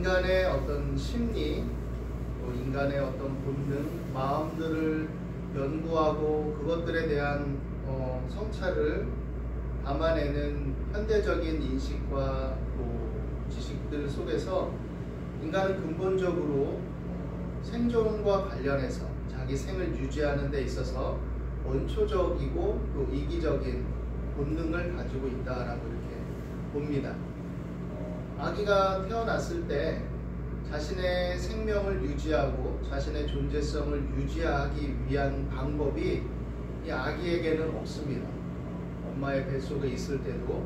인간의 어떤 심리, 또 인간의 어떤 본능, 마음들을 연구하고 그것들에 대한 성찰을 담아내는 현대적인 인식과 또 지식들 속에서 인간은 근본적으로 생존과 관련해서 자기 생을 유지하는 데 있어서 원초적이고 또 이기적인 본능을 가지고 있다라고 이렇게 봅니다. 아기가 태어났을 때 자신의 생명을 유지하고 자신의 존재성을 유지하기 위한 방법이 이 아기에게는 없습니다. 엄마의 뱃속에 있을 때도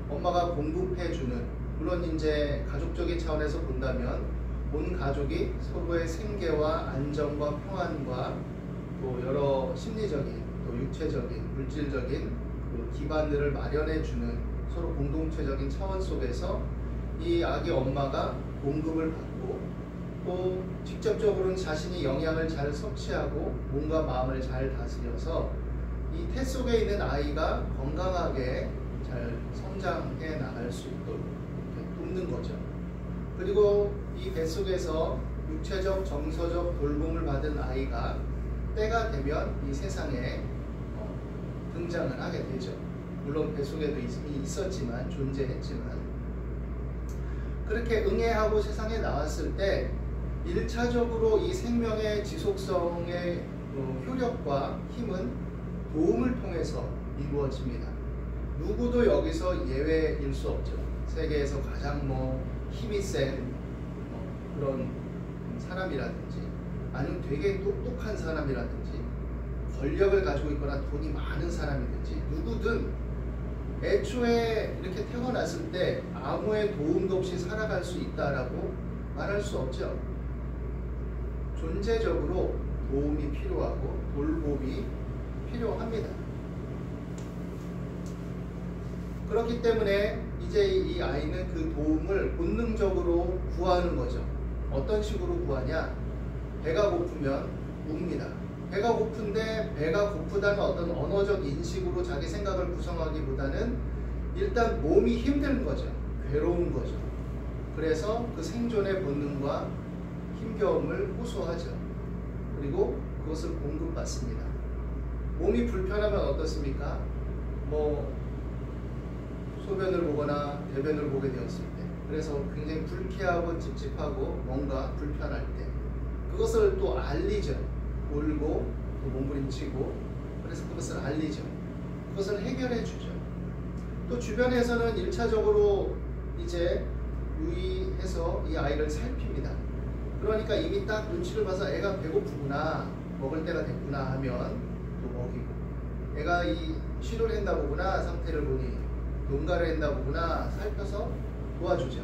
엄마가 공급해주는, 물론 이제 가족적인 차원에서 본다면 온 가족이 서로의 생계와 안정과 평안과 또 여러 심리적인 또 육체적인 물질적인 그 기반들을 마련해주는 서로 공동체적인 차원 속에서 이 아기 엄마가 공급을 받고 또 직접적으로는 자신이 영양을 잘 섭취하고 몸과 마음을 잘 다스려서 이 태 속에 있는 아이가 건강하게 잘 성장해 나갈 수 있도록 돕는 거죠. 그리고 이 뱃속에서 육체적, 정서적 돌봄을 받은 아이가 때가 되면 이 세상에 등장을 하게 되죠. 물론 뱃속에도 이미 있었지만, 존재했지만, 그렇게 응애하고 세상에 나왔을 때 1차적으로 이 생명의 지속성의 효력과 힘은 도움을 통해서 이루어집니다. 누구도 여기서 예외일 수 없죠. 세계에서 가장 힘이 센 그런 사람이라든지 아니면 되게 똑똑한 사람이라든지 권력을 가지고 있거나 돈이 많은 사람이든지 누구든 애초에 이렇게 태어났을 때 아무의 도움도 없이 살아갈 수 있다라고 말할 수 없죠. 존재적으로 도움이 필요하고 돌봄이 필요합니다. 그렇기 때문에 이제 이 아이는 그 도움을 본능적으로 구하는 거죠. 어떤 식으로 구하냐? 배가 고프면 웁니다. 배가 고픈데 배가 고프다는 어떤 언어적 인식으로 자기 생각을 구성하기보다는 일단 몸이 힘든 거죠. 괴로운 거죠. 그래서 그 생존의 본능과 힘겨움을 호소하죠. 그리고 그것을 공급받습니다. 몸이 불편하면 어떻습니까? 소변을 보거나 대변을 보게 되었을 때, 그래서 굉장히 불쾌하고 찝찝하고 뭔가 불편할 때 그것을 또 알리죠. 울고 또 몸부림치고, 그래서 그것을 알리죠. 그것을 해결해 주죠. 또 주변에서는 1차적으로 이제 유의해서 이 아이를 살핍니다. 그러니까 이미 딱 눈치를 봐서 애가 배고프구나, 먹을 때가 됐구나 하면 또 먹이고, 애가 이 쉬를 했나 보구나, 상태를 보니 농가를 했나 보구나 살펴서 도와주죠.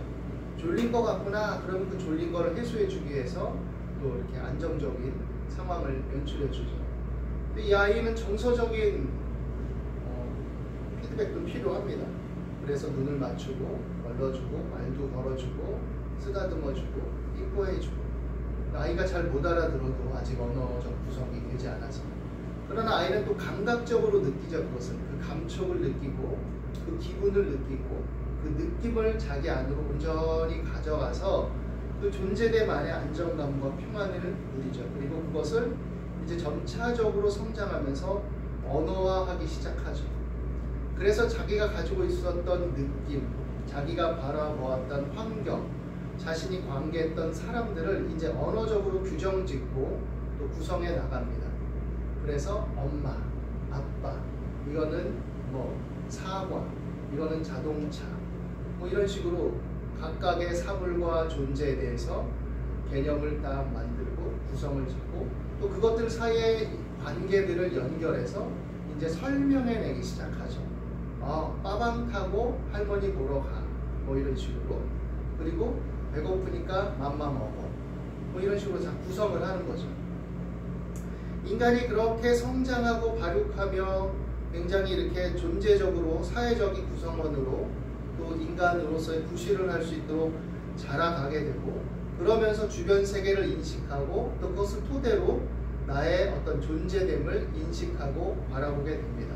졸린 것 같구나, 그러면 그 졸린 거를 해소해 주기 위해서 또 이렇게 안정적인 상황을 연출해 주죠. 이 아이는 정서적인 피드백도 필요합니다. 그래서 눈을 맞추고 걸러주고 말도 걸어주고 쓰다듬어주고 이뻐해주고, 아이가 잘 못 알아들어도 아직 언어적 구성이 되지 않아서, 그러나 아이는 또 감각적으로 느끼죠. 그것을, 그 감촉을 느끼고 그 기분을 느끼고 그 느낌을 자기 안으로 온전히 가져가서 그 존재됨만의 안정감과 평안을 누리죠. 그리고 그것을 이제 점차적으로 성장하면서 언어화하기 시작하죠. 그래서 자기가 가지고 있었던 느낌, 자기가 바라보았던 환경, 자신이 관계했던 사람들을 이제 언어적으로 규정짓고 또 구성해 나갑니다. 그래서 엄마, 아빠, 이거는 사과, 이거는 자동차, 이런 식으로 각각의 사물과 존재에 대해서 개념을 딱 만들고 구성을 짓고 또 그것들 사이의 관계들을 연결해서 이제 설명해내기 시작하죠. 빠방 타고 할머니 보러 가, 이런 식으로. 그리고 배고프니까 맘마 먹어, 이런 식으로 다 구성을 하는 거죠. 인간이 그렇게 성장하고 발육하며 굉장히 이렇게 존재적으로 사회적인 구성원으로 또 인간으로서의 구실을 할 수 있도록 자라가게 되고, 그러면서 주변 세계를 인식하고 또 그것을 토대로 나의 어떤 존재됨을 인식하고 바라보게 됩니다.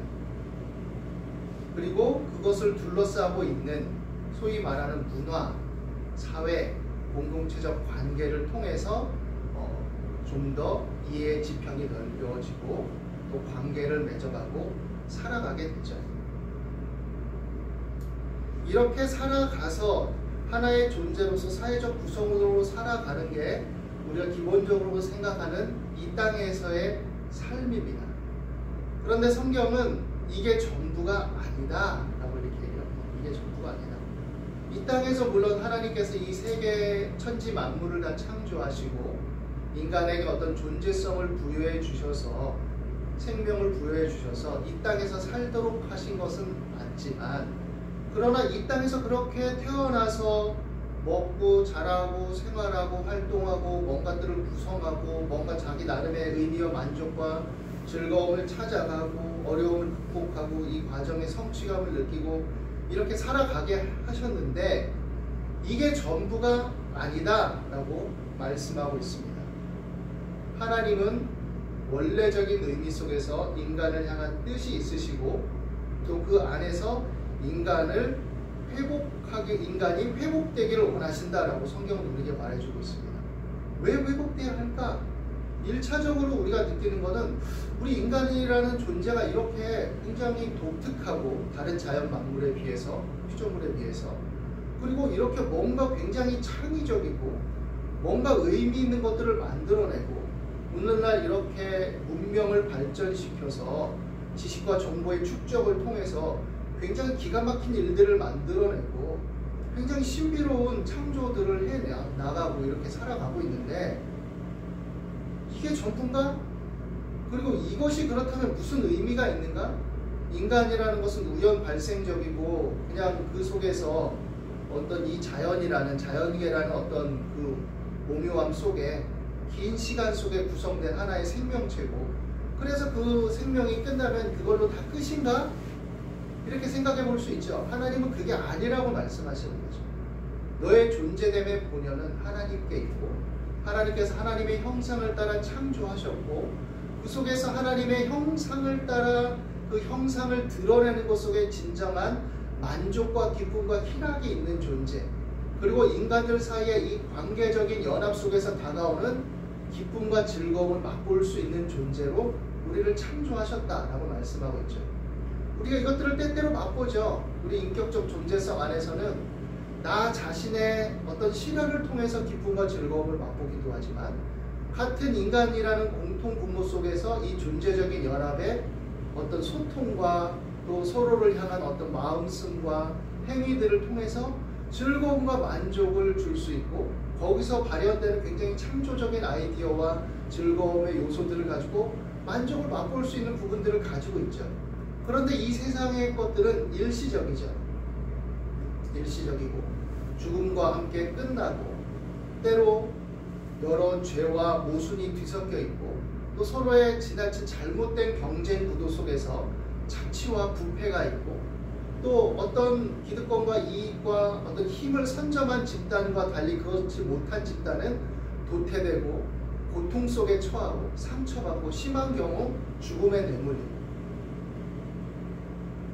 그리고 그것을 둘러싸고 있는 소위 말하는 문화, 사회, 공동체적 관계를 통해서 좀 더 이해의 지평이 넓혀지고 또 관계를 맺어가고 살아가게 되죠. 이렇게 살아가서 하나의 존재로서 사회적 구성으로 살아가는 게 우리가 기본적으로 생각하는 이 땅에서의 삶입니다. 그런데 성경은 이게 전부가 아니다 라고 이렇게 얘기합니다. 이게 전부가 아니다. 이 땅에서 물론 하나님께서 이 세계 천지 만물을 다 창조하시고 인간에게 어떤 존재성을 부여해 주셔서 생명을 부여해 주셔서 이 땅에서 살도록 하신 것은 맞지만, 그러나 이 땅에서 그렇게 태어나서 먹고 자라고 생활하고 활동하고 뭔가들을 구성하고 뭔가 자기 나름의 의미와 만족과 즐거움을 찾아가고 어려움을 극복하고 이 과정의 성취감을 느끼고 이렇게 살아가게 하셨는데 이게 전부가 아니다 라고 말씀하고 있습니다. 하나님은 원래적인 의미 속에서 인간을 향한 뜻이 있으시고 또 그 안에서 인간이 회복되기를 원하신다라고 성경은 우리에게 말해주고 있습니다. 왜 회복돼야 할까? 1차적으로 우리가 느끼는 것은 우리 인간이라는 존재가 이렇게 굉장히 독특하고 다른 자연 만물에 비해서, 피조물에 비해서, 그리고 이렇게 뭔가 굉장히 창의적이고 뭔가 의미 있는 것들을 만들어내고 오늘날 이렇게 문명을 발전시켜서 지식과 정보의 축적을 통해서 굉장히 기가 막힌 일들을 만들어내고 굉장히 신비로운 창조들을 해나가고 이렇게 살아가고 있는데 이게 전부인가? 그리고 이것이 그렇다면 무슨 의미가 있는가? 인간이라는 것은 우연 발생적이고 그냥 그 속에서 어떤 이 자연계라는 어떤 그 오묘함 속에 긴 시간 속에 구성된 하나의 생명체고, 그래서 그 생명이 끝나면 그걸로 다 끝인가? 이렇게 생각해 볼 수 있죠. 하나님은 그게 아니라고 말씀하시는 거죠. 너의 존재됨의 본연은 하나님께 있고 하나님께서 하나님의 형상을 따라 창조하셨고 그 속에서 하나님의 형상을 따라 그 형상을 드러내는 것 속에 진정한 만족과 기쁨과 희락이 있는 존재, 그리고 인간들 사이의 이 관계적인 연합 속에서 다가오는 기쁨과 즐거움을 맛볼 수 있는 존재로 우리를 창조하셨다라고 말씀하고 있죠. 우리가 이것들을 때때로 맛보죠. 우리 인격적 존재성 안에서는 나 자신의 어떤 실현을 통해서 기쁨과 즐거움을 맛보기도 하지만 같은 인간이라는 공통 분모 속에서 이 존재적인 연합의 어떤 소통과 또 서로를 향한 어떤 마음씀과 행위들을 통해서 즐거움과 만족을 줄 수 있고 거기서 발현되는 굉장히 창조적인 아이디어와 즐거움의 요소들을 가지고 만족을 맛볼 수 있는 부분들을 가지고 있죠. 그런데 이 세상의 것들은 일시적이죠. 일시적이고 죽음과 함께 끝나고 때로 여러 죄와 모순이 뒤섞여 있고 또 서로의 지나친 잘못된 경쟁 구도 속에서 착취와 부패가 있고 또 어떤 기득권과 이익과 어떤 힘을 선점한 집단과 달리 그렇지 못한 집단은 도태되고 고통 속에 처하고 상처받고 심한 경우 죽음의 뇌물이고,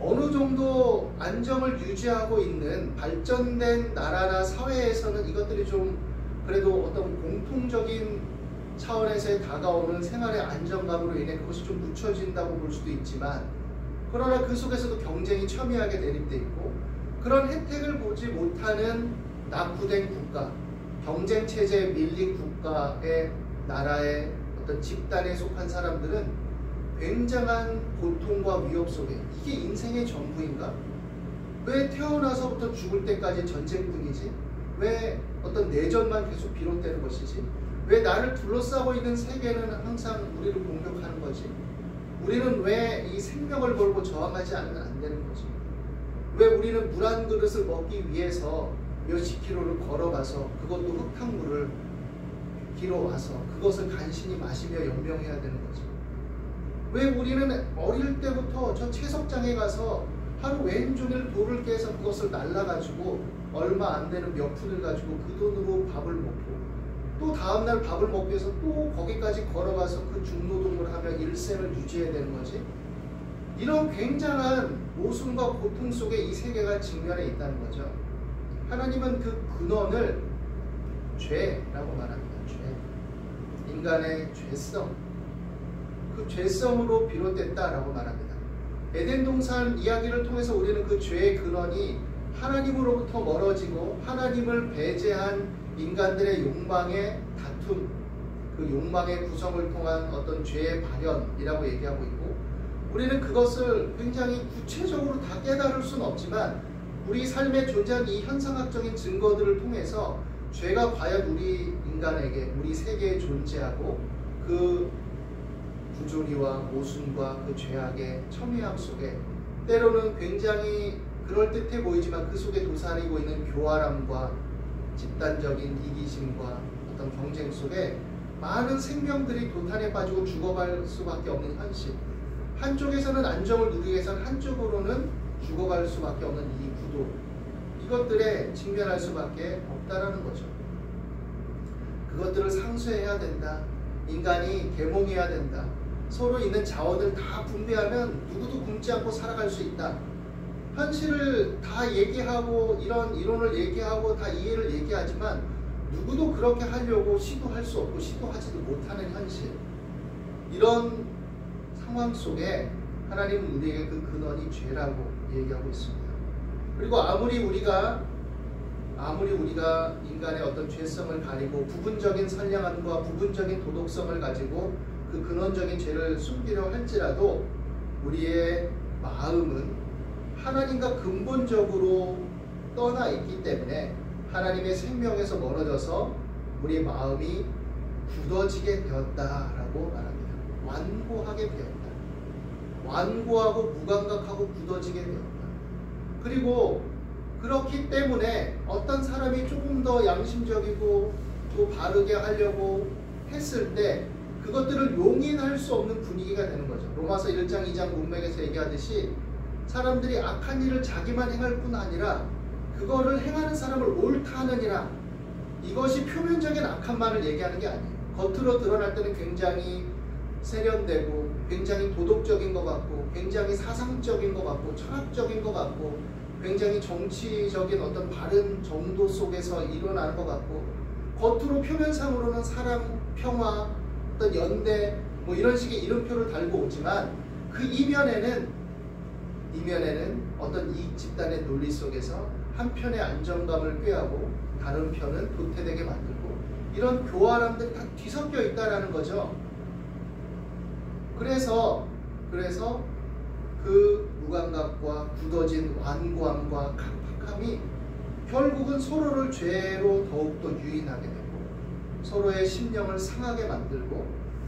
어느 정도 안정을 유지하고 있는 발전된 나라나 사회에서는 이것들이 좀 그래도 어떤 공통적인 차원에서 다가오는 생활의 안정감으로 인해 그것이 좀 묻혀진다고 볼 수도 있지만, 그러나 그 속에서도 경쟁이 첨예하게 대립돼 있고 그런 혜택을 보지 못하는 낙후된 국가, 경쟁 체제에 밀린 국가의 나라의 어떤 집단에 속한 사람들은 굉장한 고통과 위협 속에 이게 인생의 전부인가? 왜 태어나서부터 죽을 때까지 전쟁뿐이지? 왜 어떤 내전만 계속 비롯되는 것이지? 왜 나를 둘러싸고 있는 세계는 항상 우리를 공격하는 거지? 우리는 왜 이 생명을 걸고 저항하지 않으면 안 되는 거지? 왜 우리는 물 한 그릇을 먹기 위해서 몇십 킬로를 걸어가서 그것도 흙탕물을 길어와서 그것을 간신히 마시며 연명해야 되는 거지? 왜 우리는 어릴 때부터 저 채석장에 가서 하루 왼종일 돌을 깨서 그것을 날라가지고 얼마 안 되는 몇 푼을 가지고 그 돈으로 밥을 먹고 또 다음날 밥을 먹기 위해서 또 거기까지 걸어가서 그 중노동을 하며 일생을 유지해야 되는 거지? 이런 굉장한 모순과 고통 속에 이 세계가 직면해 있다는 거죠. 하나님은 그 근원을 죄라고 말합니다. 죄. 인간의 죄성. 그 죄성으로 비롯됐다라고 말합니다. 에덴 동산 이야기를 통해서 우리는 그 죄의 근원이 하나님으로부터 멀어지고 하나님을 배제한 인간들의 욕망의 다툼, 그 욕망의 구성을 통한 어떤 죄의 발현이라고 얘기하고 있고, 우리는 그것을 굉장히 구체적으로 다 깨달을 수는 없지만 우리 삶에 존재하는 이 현상학적인 증거들을 통해서 죄가 과연 우리 인간에게, 우리 세계에 존재하고 그 부조리와 모순과 그 죄악의 첨예함 속에 때로는 굉장히 그럴듯해 보이지만 그 속에 도사리고 있는 교활함과 집단적인 이기심과 어떤 경쟁 속에 많은 생명들이 도탄에 빠지고 죽어갈 수밖에 없는 현실, 한쪽에서는 안정을 누리기 위해서는 한쪽으로는 죽어갈 수밖에 없는 이 구도, 이것들에 직면할 수밖에 없다라는 거죠. 그것들을 상쇄해야 된다. 인간이 계몽해야 된다. 서로 있는 자원을 다 분배하면 누구도 굶지 않고 살아갈 수 있다. 현실을 다 얘기하고 이런 이론을 얘기하고 다 이해를 얘기하지만 누구도 그렇게 하려고 시도할 수 없고 시도하지도 못하는 현실, 이런 상황 속에 하나님은 우리에게 그 근원이 죄라고 얘기하고 있습니다. 그리고 아무리 우리가 인간의 어떤 죄성을 가리고 부분적인 선량함과 부분적인 도덕성을 가지고 그 근원적인 죄를 숨기려 할지라도 우리의 마음은 하나님과 근본적으로 떠나 있기 때문에 하나님의 생명에서 멀어져서 우리 마음이 굳어지게 되었다라고 말합니다. 완고하게 되었다. 완고하고 무감각하고 굳어지게 되었다. 그리고 그렇기 때문에 어떤 사람이 조금 더 양심적이고 또 바르게 하려고 했을 때 그것들을 용인할 수 없는 분위기가 되는 거죠. 로마서 1장 2장 문맥에서 얘기하듯이 사람들이 악한 일을 자기만 행할 뿐 아니라 그거를 행하는 사람을 옳다 하느니라, 이것이 표면적인 악함만을 얘기하는 게 아니에요. 겉으로 드러날 때는 굉장히 세련되고 굉장히 도덕적인 것 같고 굉장히 사상적인 것 같고 철학적인 것 같고 굉장히 정치적인 어떤 바른 정도 속에서 일어나는 것 같고, 겉으로 표면상으로는 사람 평화, 어떤 연대 뭐 이런 식의 이름표를 달고 오지만 그 이면에는 어떤 이익 집단의 논리 속에서 한편의 안정감을 꾀하고 다른 편은 도태되게 만들고 이런 교활함들이 다 뒤섞여 있다라는 거죠. 그래서 그 무감각과 굳어진 완고함과 강팍함이 결국은 서로를 죄로 더욱더 유인하게 되고 서로의 심령을 상하게 만들고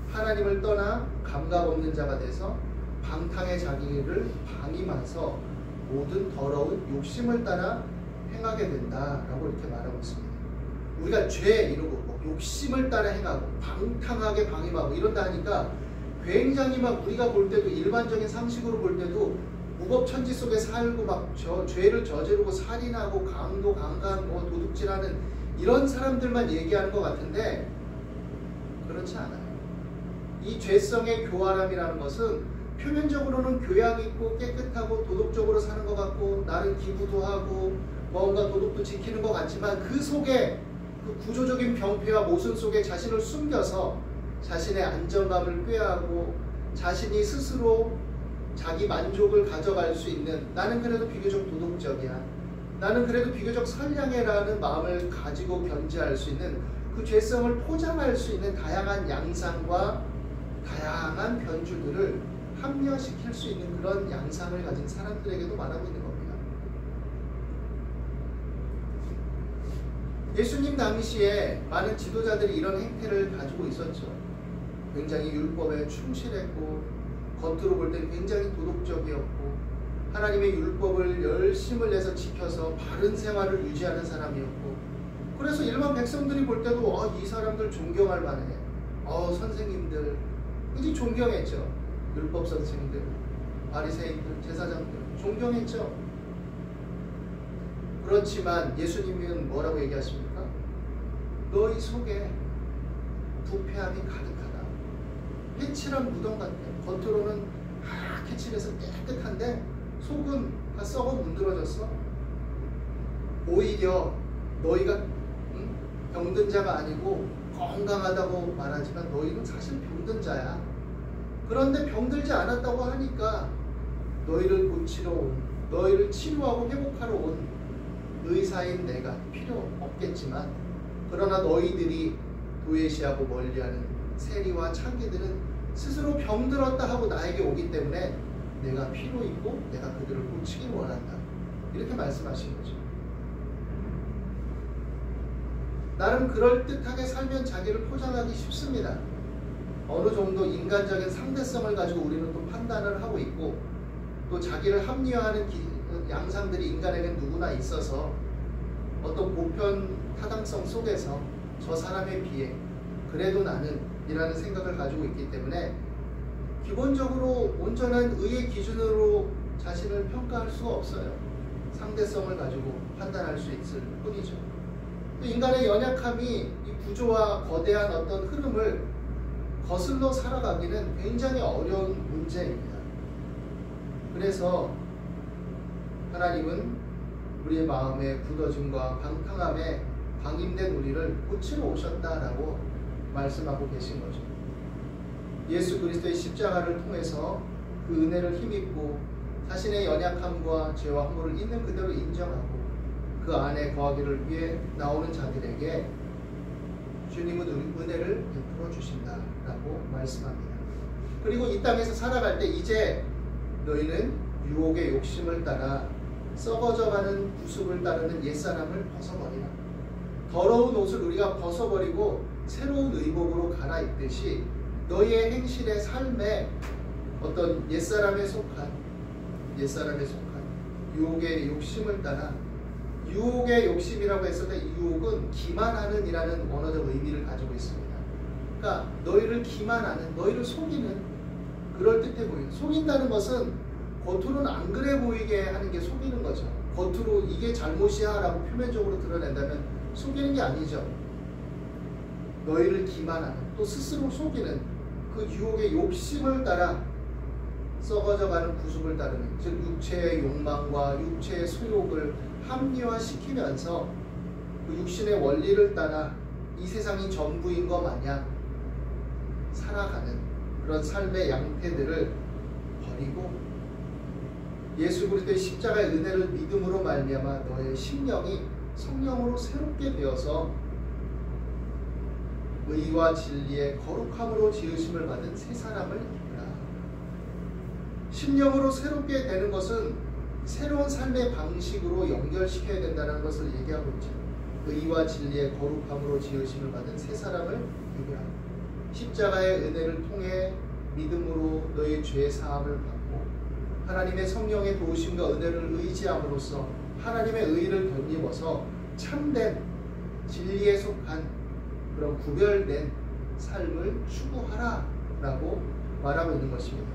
하나님을 떠나 감각 없는 자가 돼서 방탕의 자기를 방임해서 모든 더러운 욕심을 따라 행하게 된다라고 이렇게 말하고 있습니다. 우리가 죄 이러고 뭐 욕심을 따라 행하고 방탕하게 방임하고 이런다 하니까 굉장히 막 우리가 볼 때도 일반적인 상식으로 볼 때도 무법천지 속에 살고 막 죄를 저지르고 살인하고 강도 강간 뭐 도둑질하는 이런 사람들만 얘기하는 것 같은데 그렇지 않아요. 이 죄성의 교활함이라는 것은 표면적으로는 교양 있고 깨끗하고 도덕적으로 사는 것 같고 나름 기부도 하고 뭔가 도덕도 지키는 것 같지만 그 속에 그 구조적인 병폐와 모순 속에 자신을 숨겨서 자신의 안정감을 꾀하고 자신이 스스로 자기 만족을 가져갈 수 있는, 나는 그래도 비교적 도덕적이야, 나는 그래도 비교적 선량해라는 마음을 가지고 견지할 수 있는 그 죄성을 포장할 수 있는 다양한 양상과 다양한 변주들을 합리화시킬 수 있는 그런 양상을 가진 사람들에게도 말하고 있는 겁니다. 예수님 당시에 많은 지도자들이 이런 행태를 가지고 있었죠. 굉장히 율법에 충실했고 겉으로 볼 때는 굉장히 도덕적이었고 하나님의 율법을 열심을 내서 지켜서 바른 생활을 유지하는 사람이었고, 그래서 일반 백성들이 볼 때도 이 사람들 존경할 만해, 선생님들 굉장히 존경했죠. 율법 선생님들, 바리새인들, 제사장들 존경했죠. 그렇지만 예수님은 뭐라고 얘기하십니까? 너희 속에 부패함이 가득하다. 해칠한 무덤 같아. 겉으로는 하얗게 칠해서 깨끗한데 속은 다 썩어 문드러졌어. 오히려 너희가 병든 자가 아니고 건강하다고 말하지만 너희는 사실 병든 자야. 그런데 병들지 않았다고 하니까 너희를 고치러 온, 너희를 치료하고 회복하러 온 의사인 내가 필요 없겠지만, 그러나 너희들이 도외시하고 멀리하는 세리와 창기들은 스스로 병들었다 하고 나에게 오기 때문에 내가 필요 있고 내가 그들을 고치길 원한다. 이렇게 말씀하신 거죠. 나름 그럴듯하게 살면 자기를 포장하기 쉽습니다. 어느 정도 인간적인 상대성을 가지고 우리는 또 판단을 하고 있고, 또 자기를 합리화하는 양상들이 인간에겐 누구나 있어서 어떤 보편 타당성 속에서 저 사람에 비해 그래도 나는 이라는 생각을 가지고 있기 때문에 기본적으로 온전한 의의 기준으로 자신을 평가할 수가 없어요. 상대성을 가지고 판단할 수 있을 뿐이죠. 또 인간의 연약함이 이 구조와 거대한 어떤 흐름을 거슬러 살아가기는 굉장히 어려운 문제입니다. 그래서 하나님은 우리의 마음의 굳어짐과 방탕함에 방임된 우리를 고치러 오셨다라고 말씀하고 계신 거죠. 예수 그리스도의 십자가를 통해서 그 은혜를 힘입고 자신의 연약함과 죄와 허물을 있는 그대로 인정하고 그 안에 거하기를 위해 나오는 자들에게 주님은 은혜를 베풀어 주신다라고 말씀합니다. 그리고 이 땅에서 살아갈 때 이제 너희는 유혹의 욕심을 따라 썩어져가는 구습을 따르는 옛사람을 벗어버리라. 더러운 옷을 우리가 벗어버리고 새로운 의복으로 갈아입듯이 너희의 행실의 삶에 어떤 옛사람에 속한 유혹의 욕심을 따라, 유혹의 욕심이라고 했을 때 유혹은 기만하는 이라는 원어적 의미를 가지고 있습니다. 그러니까 너희를 기만하는, 너희를 속이는, 그럴듯해 보이는, 속인다는 것은 겉으로는 안 그래 보이게 하는 게 속이는 거죠. 겉으로 이게 잘못이야 라고 표면적으로 드러낸다면 속이는 게 아니죠. 너희를 기만하는, 또 스스로 속이는 그 유혹의 욕심을 따라 썩어져가는 구습을 따르는, 즉 육체의 욕망과 육체의 소욕을 합리화시키면서 그 육신의 원리를 따라 이 세상이 전부인 것 마냥 살아가는 그런 삶의 양태들을 버리고 예수 그리스도의 십자가의 은혜를 믿음으로 말미암아 너의 심령이 성령으로 새롭게 되어서 의와 진리의 거룩함으로 지으심을 받은 새 사람을 입으라. 심령으로 새롭게 되는 것은 새로운 삶의 방식으로 연결시켜야 된다는 것을 얘기하고 있죠. 의와 진리의 거룩함으로 지으심을 받은 새 사람을 입으라. 십자가의 은혜를 통해 믿음으로 너의 죄 사함을 받고 하나님의 성령의 도우심과 은혜를 의지함으로써 하나님의 의를 덧입어서 참된 진리에 속한 그런 구별된 삶을 추구하라 라고 말하고 있는 것입니다.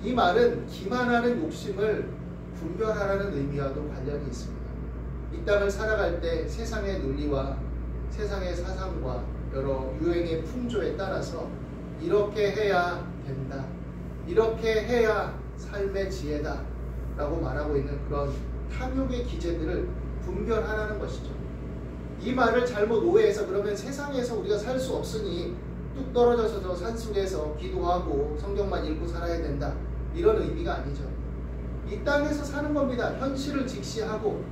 이 말은 기만하는 욕심을 분별하라는 의미와도 관련이 있습니다. 이 땅을 살아갈 때 세상의 논리와 세상의 사상과 여러 유행의 풍조에 따라서 이렇게 해야 된다, 이렇게 해야 삶의 지혜다 라고 말하고 있는 그런 탐욕의 기제들을 분별하라는 것이죠. 이 말을 잘못 오해해서 그러면 세상에서 우리가 살 수 없으니 뚝 떨어져서 저 산속에서 기도하고 성경만 읽고 살아야 된다, 이런 의미가 아니죠. 이 땅에서 사는 겁니다. 현실을 직시하고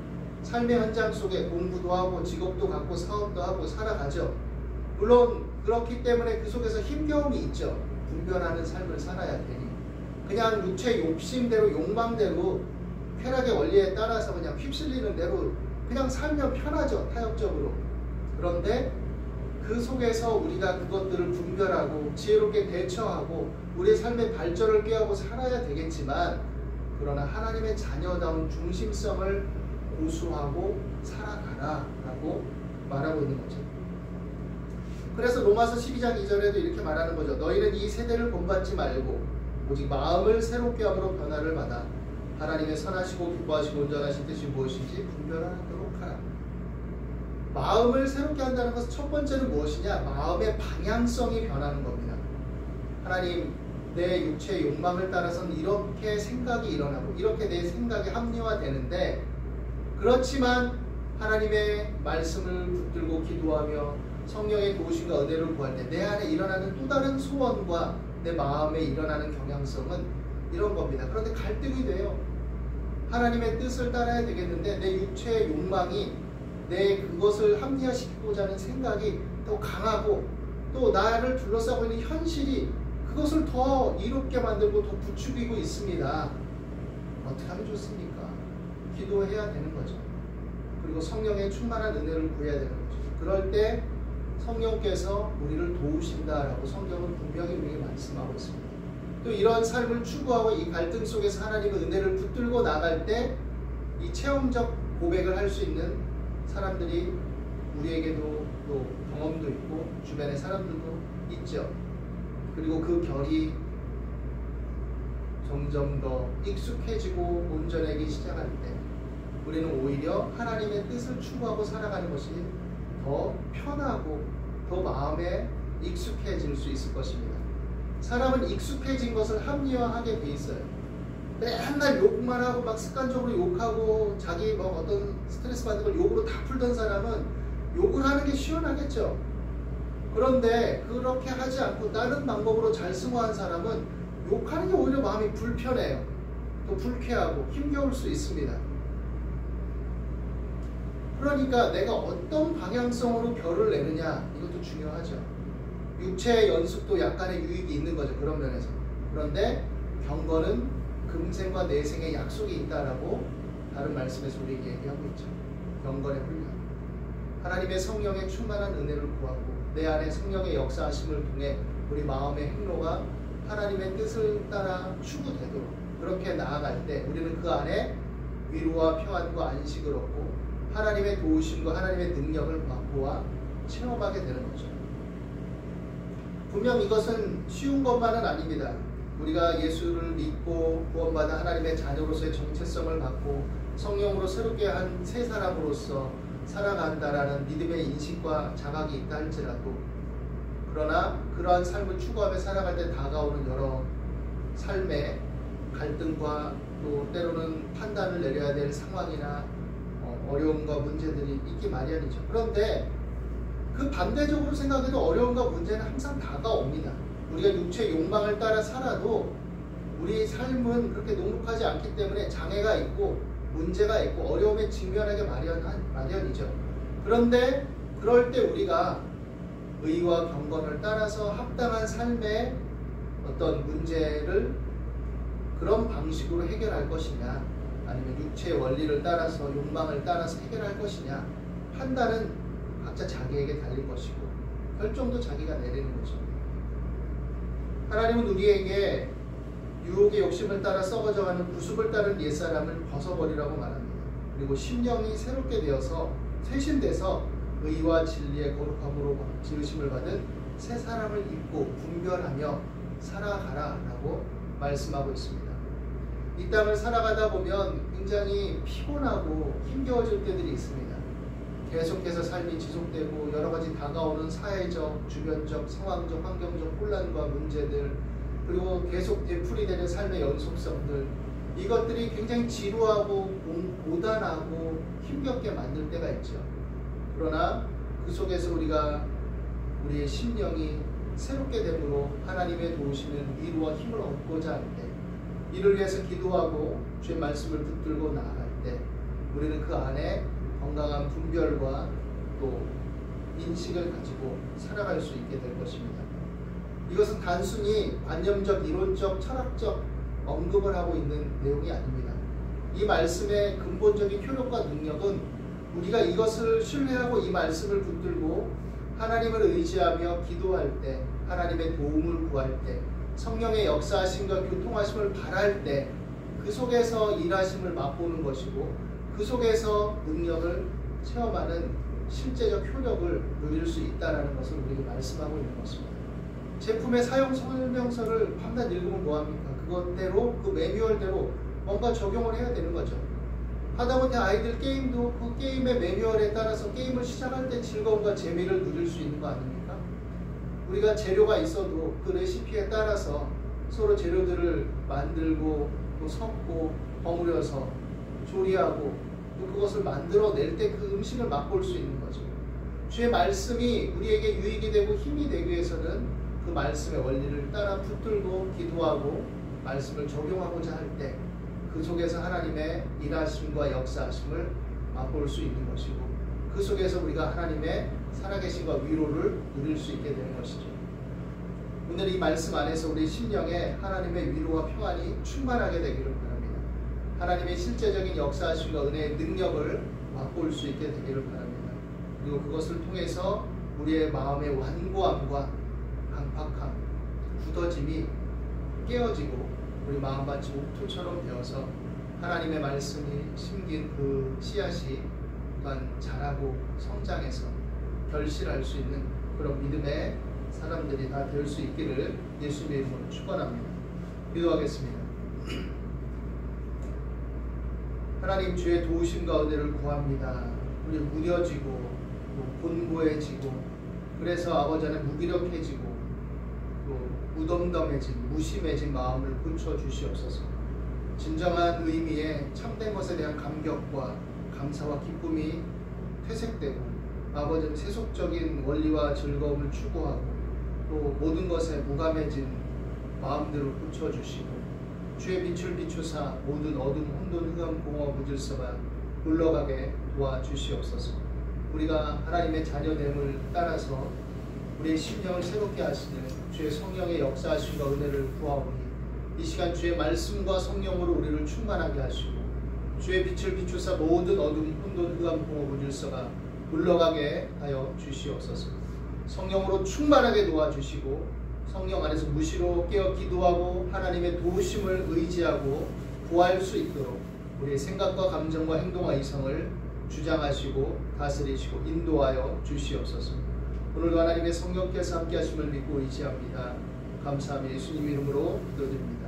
삶의 현장 속에 공부도 하고 직업도 갖고 사업도 하고 살아가죠. 물론 그렇기 때문에 그 속에서 힘겨움이 있죠. 분별하는 삶을 살아야 되니 그냥 육체 욕심대로 욕망대로 쾌락의 원리에 따라서 그냥 휩쓸리는 대로 그냥 살면 편하죠. 타협적으로. 그런데 그 속에서 우리가 그것들을 분별하고 지혜롭게 대처하고 우리의 삶의 발전을 꾀하고 살아야 되겠지만, 그러나 하나님의 자녀다운 중심성을 고수하고 살아가라 라고 말하고 있는 거죠. 그래서 로마서 12장 2절에도 이렇게 말하는 거죠. 너희는 이 세대를 본받지 말고 오직 마음을 새롭게 함으로 변화를 받아 하나님의 선하시고 기뻐하시고 온전하신 뜻이 무엇인지 분별하도록 하라. 마음을 새롭게 한다는 것은 첫 번째는 무엇이냐? 마음의 방향성이 변하는 겁니다. 하나님, 내 육체의 욕망을 따라서는 이렇게 생각이 일어나고 이렇게 내 생각이 합리화되는데, 그렇지만 하나님의 말씀을 붙들고 기도하며 성령의 도우심과 은혜를 구할 때 내 안에 일어나는 또 다른 소원과 내 마음에 일어나는 경향성은 이런 겁니다. 그런데 갈등이 돼요. 하나님의 뜻을 따라야 되겠는데 내 육체의 욕망이 내 그것을 합리화시키고자 하는 생각이 더 강하고 또 나를 둘러싸고 있는 현실이 그것을 더 이롭게 만들고 더 부추기고 있습니다. 어떻게 하면 좋습니까? 기도해야 되는 거죠. 그리고 성령의 충만한 은혜를 구해야 되는 거죠. 그럴 때 성령께서 우리를 도우신다라고 성경은 분명히 우리에게 말씀하고 있습니다. 또 이러한 삶을 추구하고 이 갈등 속에서 하나님의 은혜를 붙들고 나갈 때 이 체험적 고백을 할 수 있는 사람들이 우리에게도 또 경험도 있고 주변의 사람들도 있죠. 그리고 그 결이 점점 더 익숙해지고 온전해지기 시작할 때 우리는 오히려 하나님의 뜻을 추구하고 살아가는 것이 더 편하고 더 마음에 익숙해질 수 있을 것입니다. 사람은 익숙해진 것을 합리화하게 돼 있어요. 맨날 욕만 하고 막 습관적으로 욕하고 자기 뭐 어떤 스트레스 받는 걸 욕으로 다 풀던 사람은 욕을 하는 게 시원하겠죠. 그런데 그렇게 하지 않고 다른 방법으로 잘 승화한 사람은 욕하는 게 오히려 마음이 불편해요. 또 불쾌하고 힘겨울 수 있습니다. 그러니까 내가 어떤 방향성으로 결을 내느냐 이것도 중요하죠. 육체의 연습도 약간의 유익이 있는 거죠. 그런 면에서. 그런데 경건은 금생과 내생의 약속이 있다라고 다른 말씀에서 우리에게 얘기하고 있죠. 경건의 훈련. 하나님의 성령의 충만한 은혜를 구하고 내 안에 성령의 역사하심을 통해 우리 마음의 행로가 하나님의 뜻을 따라 추구되도록 그렇게 나아갈 때 우리는 그 안에 위로와 평안과 안식을 얻고 하나님의 도우심과 하나님의 능력을 맛보아 체험하게 되는 거죠. 분명 이것은 쉬운 것만은 아닙니다. 우리가 예수를 믿고 구원받아 하나님의 자녀로서의 정체성을 갖고 성령으로 새롭게 한 새 사람으로서 살아간다라는 믿음의 인식과 자각이 있다 할지라도 그러나 그러한 삶을 추구하며 살아갈 때 다가오는 여러 삶의 갈등과 또 때로는 판단을 내려야 될 상황이나 어려움과 문제들이 있기 마련이죠. 그런데 그 반대적으로 생각해도 어려움과 문제는 항상 다가옵니다. 우리가 육체의 욕망을 따라 살아도 우리 삶은 그렇게 녹록하지 않기 때문에 장애가 있고 문제가 있고 어려움에 직면하게 마련이죠. 그런데 그럴 때 우리가 의와 경건을 따라서 합당한 삶의 어떤 문제를 그런 방식으로 해결할 것이냐 아니면 육체의 원리를 따라서 욕망을 따라서 해결할 것이냐 판단은 각자 자기에게 달린 것이고 결정도 자기가 내리는 거죠. 하나님은 우리에게 유혹의 욕심을 따라 썩어져가는 구습을 따른 옛사람을 벗어버리라고 말합니다. 그리고 심령이 새롭게 되어서 쇄신돼서 의와 진리의 거룩함으로 지으심을 받은 새 사람을 입고 분별하며 살아가라 라고 말씀하고 있습니다. 이 땅을 살아가다 보면 굉장히 피곤하고 힘겨워질 때들이 있습니다. 계속해서 삶이 지속되고 여러 가지 다가오는 사회적, 주변적, 상황적, 환경적 혼란과 문제들 그리고 계속 되풀이되는 삶의 연속성들 이것들이 굉장히 지루하고 고단하고 힘겹게 만들 때가 있죠. 그러나 그 속에서 우리가 우리의 심령이 새롭게 됨으로 하나님의 도우시는 위로와 힘을 얻고자 할 때 이를 위해서 기도하고 주의 말씀을 붙들고 나아갈 때 우리는 그 안에 건강한 분별과 또 인식을 가지고 살아갈 수 있게 될 것입니다. 이것은 단순히 관념적, 이론적, 철학적 언급을 하고 있는 내용이 아닙니다. 이 말씀의 근본적인 효력과 능력은 우리가 이것을 신뢰하고 이 말씀을 붙들고 하나님을 의지하며 기도할 때 하나님의 도움을 구할 때 성령의 역사하심과 교통하심을 바랄 때 그 속에서 일하심을 맛보는 것이고 그 속에서 능력을 체험하는 실제적 효력을 누릴 수 있다는 것을 우리에게 말씀하고 있는 것입니다. 제품의 사용 설명서를 밤낮 읽으면 뭐합니까? 그것대로 그 매뉴얼대로 뭔가 적용을 해야 되는 거죠. 하다못해 아이들 게임도 그 게임의 매뉴얼에 따라서 게임을 시작할 때 즐거움과 재미를 누릴 수 있는 거 아닙니까? 우리가 재료가 있어도 그 레시피에 따라서 서로 재료들을 만들고 또 섞고 버무려서 조리하고 또 그것을 만들어낼 때 그 음식을 맛볼 수 있는 거죠. 주의 말씀이 우리에게 유익이 되고 힘이 되기 위해서는 그 말씀의 원리를 따라 붙들고 기도하고 말씀을 적용하고자 할 때 그 속에서 하나님의 일하심과 역사하심을 맛볼 수 있는 것이고, 그 속에서 우리가 하나님의 살아계심과 위로를 누릴 수 있게 되는 것이죠. 오늘 이 말씀 안에서 우리 심령에 하나님의 위로와 평안이 충만하게 되기를 바랍니다. 하나님의 실제적인 역사하심과 은혜의 능력을 맛볼 수 있게 되기를 바랍니다. 그리고 그것을 통해서 우리의 마음의 완고함과 강팍함, 굳어짐이 깨어지고 우리 마음밭이 옥토처럼 되어서 하나님의 말씀이 심긴 그 씨앗이 또한 자라고 성장해서 결실할 수 있는 그런 믿음의 사람들이 다 될 수 있기를 예수님의 이름으로 축원합니다. 기도하겠습니다. 하나님, 주의 도우심과 은혜를 구합니다. 우리 무뎌지고 곤고해지고 그래서 아버지 안에 무기력해지고 또 무덤덤해진 무심해진 마음을 고쳐주시옵소서. 진정한 의미의 참된 것에 대한 감격과 감사와 기쁨이 퇴색되고 아버지는 세속적인 원리와 즐거움을 추구하고 또 모든 것에 무감해진 마음들을 고쳐주시고 주의 빛을 비추사 모든 어둠, 혼돈, 흑암, 공허, 무질서가 물러가게 도와주시옵소서. 우리가 하나님의 자녀됨을 따라서 우리의 심령을 새롭게 하시는 주의 성령의 역사하심과 은혜를 구하오니 이 시간 주의 말씀과 성령으로 우리를 충만하게 하시고 주의 빛을 비추사 모든 어둠, 혼돈, 흑암, 공허, 무질서가 물러가게 하여 주시옵소서. 성령으로 충만하게 도와주시고 성령 안에서 무시로 깨어 기도하고 하나님의 도우심을 의지하고 구할 수 있도록 우리의 생각과 감정과 행동과 이성을 주장하시고 다스리시고 인도하여 주시옵소서. 오늘도 하나님의 성령께서 함께 하심을 믿고 의지합니다. 감사하며 예수님 이름으로 기도드립니다.